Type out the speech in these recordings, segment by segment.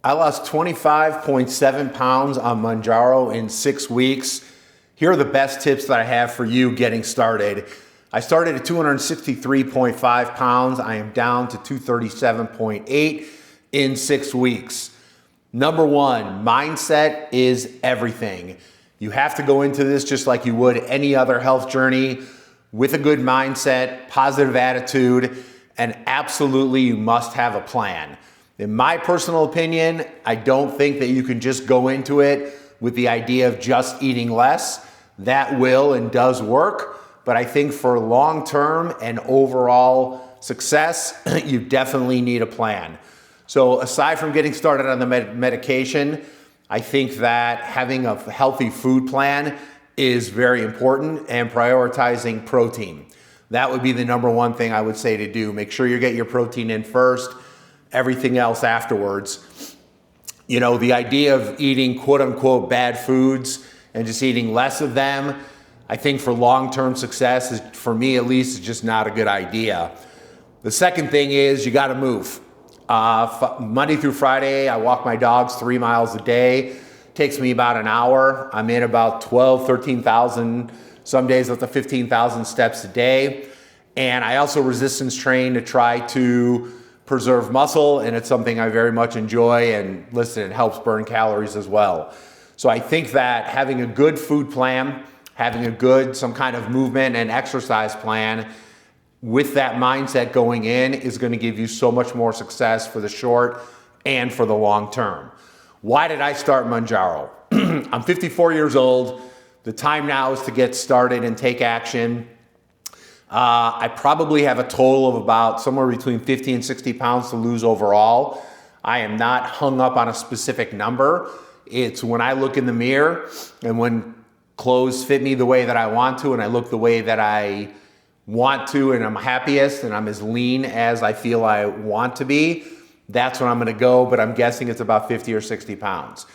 I lost 25.7 pounds on Mounjaro in 6 weeks. Here are the best tips that I have for you getting started. I started at 263.5 pounds. I am down to 237.8 in 6 weeks. Number one, mindset is everything. You have to go into this just like you would any other health journey with a good mindset, positive attitude, and absolutely you must have a plan. In my personal opinion, I don't think that you can just go into it with the idea of just eating less. That will and does work, but I think for long-term and overall success, you definitely need a plan. So aside from getting started on the medication, I think that having a healthy food plan is very important, and prioritizing protein. That would be the number one thing I would say to do. Make sure you get your protein in first, everything else afterwards. You know, the idea of eating quote unquote bad foods and just eating less of them, I think for long-term success, for me at least, is just not a good idea. The second thing is you gotta move. Monday through Friday, I walk my dogs 3 miles a day. Takes me about an hour. I'm in about 12, 13,000, some days up to 15,000 steps a day. And I also resistance train to try to preserve muscle, and it's something I very much enjoy, and listen, it helps burn calories as well. So I think that having a good food plan, having a good, some kind of movement and exercise plan with that mindset going in is going to give you so much more success for the short and for the long term. Why did I start Mounjaro? I'm 54 years old. The time now is to get started and take action. I probably have a total of about somewhere between 50 and 60 pounds to lose overall. I am not hung up on a specific number. It's when I look in the mirror and when clothes fit me the way that I want to, and I look the way that I want to, and I'm happiest and I'm as lean as I feel I want to be, that's when I'm gonna go, but I'm guessing it's about 50 or 60 pounds.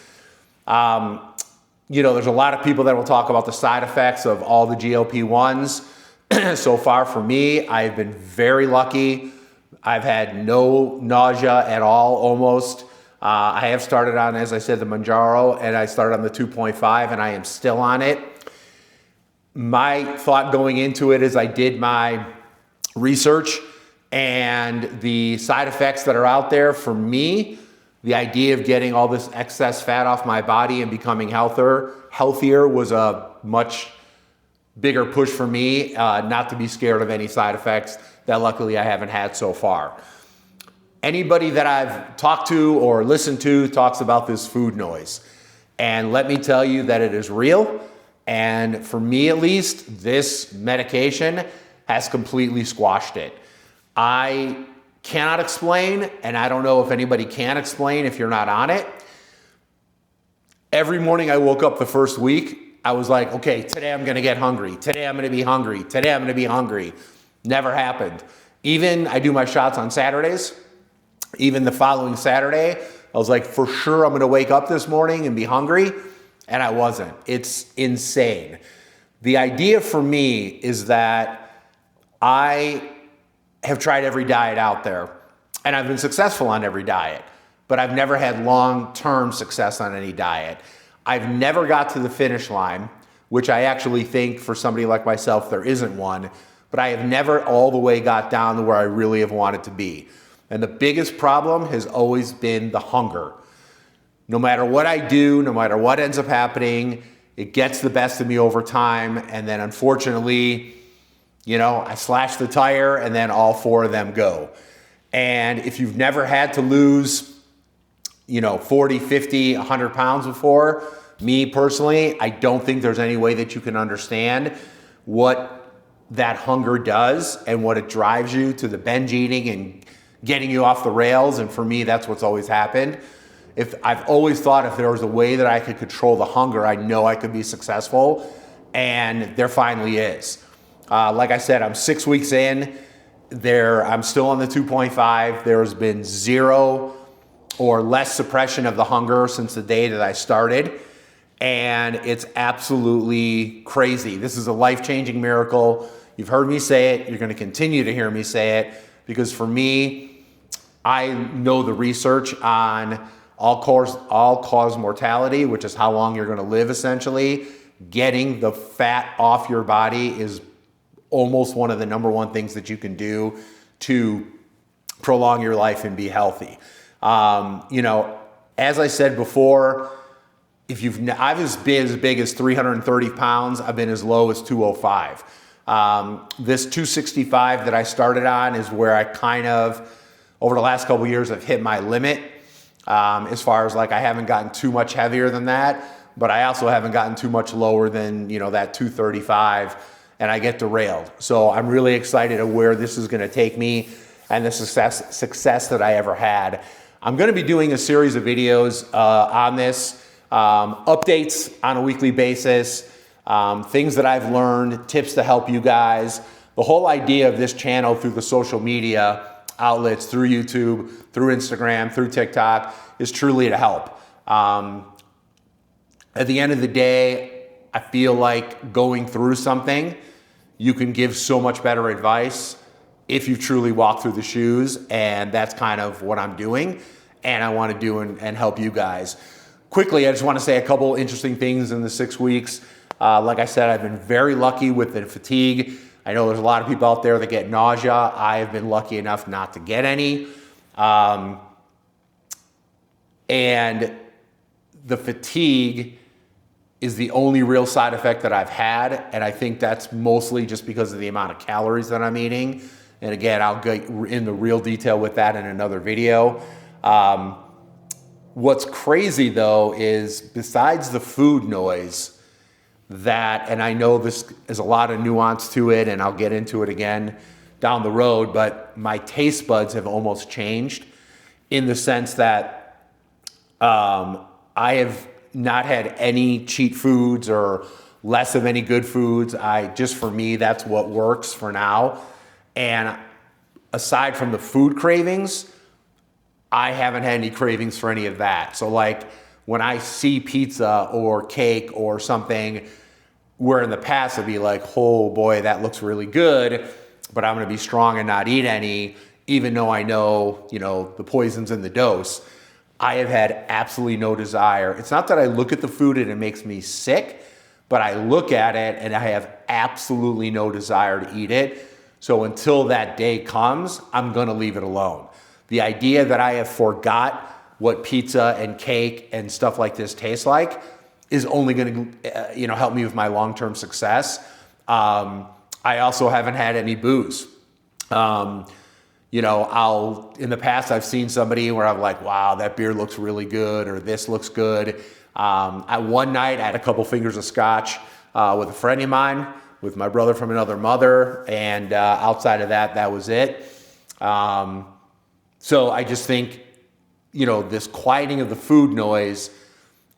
You know, there's a lot of people that will talk about the side effects of all the GLP-1s. So far for me, I've been very lucky. I've had no nausea at all, almost. I have started on, as I said, the Mounjaro, and I started on the 2.5, and I am still on it. My thought going into it is I did my research, and the side effects that are out there for me, the idea of getting all this excess fat off my body and becoming healthier was a much bigger push for me, not to be scared of any side effects that luckily I haven't had so far. Anybody that I've talked to or listened to talks about this food noise. And let me tell you that it is real. And for me at least, this medication has completely squashed it. I cannot explain, and I don't know if anybody can explain if you're not on it. Every morning I woke up the first week, I was like, okay, today I'm gonna get hungry. Today I'm gonna be hungry. Today I'm gonna be hungry. Never happened. Even I do my shots on Saturdays. Even the following Saturday, I was like, for sure I'm gonna wake up this morning and be hungry, and I wasn't. It's insane. The idea for me is that I have tried every diet out there, and I've been successful on every diet, but I've never had long-term success on any diet. I've never got to the finish line, which I actually think for somebody like myself, there isn't one, but I have never all the way got down to where I really have wanted to be. And the biggest problem has always been the hunger. No matter what I do, no matter what ends up happening, it gets the best of me over time, and then unfortunately, you know, I slash the tire and then all four of them go. And if you've never had to lose, you know, 40, 50, 100 pounds before, me personally, I don't think there's any way that you can understand what that hunger does and what it drives you to the binge eating and getting you off the rails. And for me, that's what's always happened. I've always thought if there was a way that I could control the hunger, I know I could be successful, and there finally is. Like I said, I'm 6 weeks in. I'm still on the 2.5. There has been zero or less suppression of the hunger since the day that I started. And it's absolutely crazy. This is a life-changing miracle. You've heard me say it. You're going to continue to hear me say it, because for me, I know the research on all-cause mortality, which is how long you're going to live essentially. Getting the fat off your body is almost one of the number one things that you can do to prolong your life and be healthy. You know, as I said before, I've been as big as 330 pounds. I've been as low as 205. This 265 that I started on is where I kind of, over the last couple of years, I've hit my limit. As far as like, I haven't gotten too much heavier than that, but I also haven't gotten too much lower than, you know, that 235, and I get derailed. So I'm really excited of where this is going to take me and the success that I ever had. I'm going to be doing a series of videos on this, updates on a weekly basis, things that I've learned, tips to help you guys. The whole idea of this channel through the social media outlets, through YouTube, through Instagram, through TikTok, is truly to help. At the end of the day, I feel like going through something, you can give so much better advice if you truly walk through the shoes, and that's kind of what I'm doing, and I want to do and help you guys. Quickly, I just want to say a couple interesting things in the 6 weeks. Like I said, I've been very lucky with the fatigue. I know there's a lot of people out there that get nausea. I have been lucky enough not to get any. And the fatigue is the only real side effect that I've had, and I think that's mostly just because of the amount of calories that I'm eating. And again, I'll get in the real detail with that in another video. What's crazy though is, besides the food noise, and I know this is a lot of nuance to it, and I'll get into it again down the road, but my taste buds have almost changed in the sense that I have not had any cheat foods or less of any good foods. For me, that's what works for now. And aside from the food cravings, I haven't had any cravings for any of that. So like when I see pizza or cake or something, where in the past I'd be like, oh boy, that looks really good, but I'm gonna be strong and not eat any, even though I know, you know, the poison's in the dose. I have had absolutely no desire. It's not that I look at the food and it makes me sick, but I look at it and I have absolutely no desire to eat it. So until that day comes, I'm gonna leave it alone. The idea that I have forgot what pizza and cake and stuff like this tastes like is only gonna help me with my long-term success. I also haven't had any booze. In the past I've seen somebody where I'm like, wow, that beer looks really good, or this looks good. One night I had a couple fingers of scotch with a friend of mine, with my brother from another mother, and outside of that, that was it. So I just think, this quieting of the food noise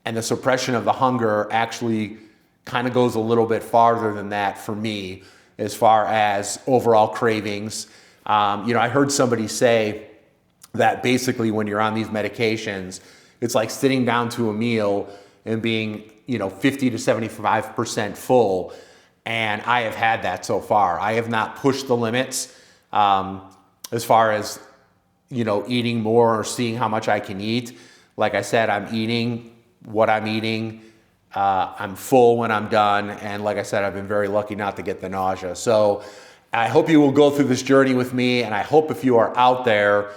and the suppression of the hunger actually kind of goes a little bit farther than that for me, as far as overall cravings. I heard somebody say that basically when you're on these medications, it's like sitting down to a meal and being, 50 to 75% full. And I have had that so far. I have not pushed the limits as far as, eating more or seeing how much I can eat. Like I said, I'm eating what I'm eating. I'm full when I'm done. And like I said, I've been very lucky not to get the nausea. So I hope you will go through this journey with me. And I hope if you are out there,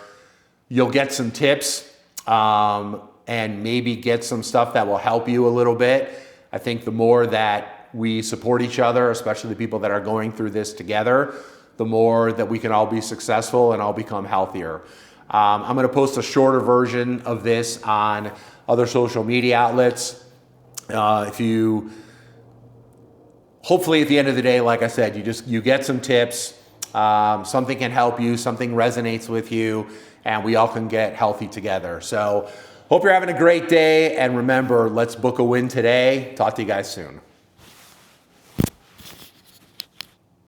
you'll get some tips and maybe get some stuff that will help you a little bit. I think the more that we support each other, especially the people that are going through this together, the more that we can all be successful and all become healthier. I'm going to post a shorter version of this on other social media outlets. Hopefully at the end of the day, like I said, you get some tips, something can help you, something resonates with you, and we all can get healthy together. So hope you're having a great day, and remember, let's book a win today. Talk to you guys soon.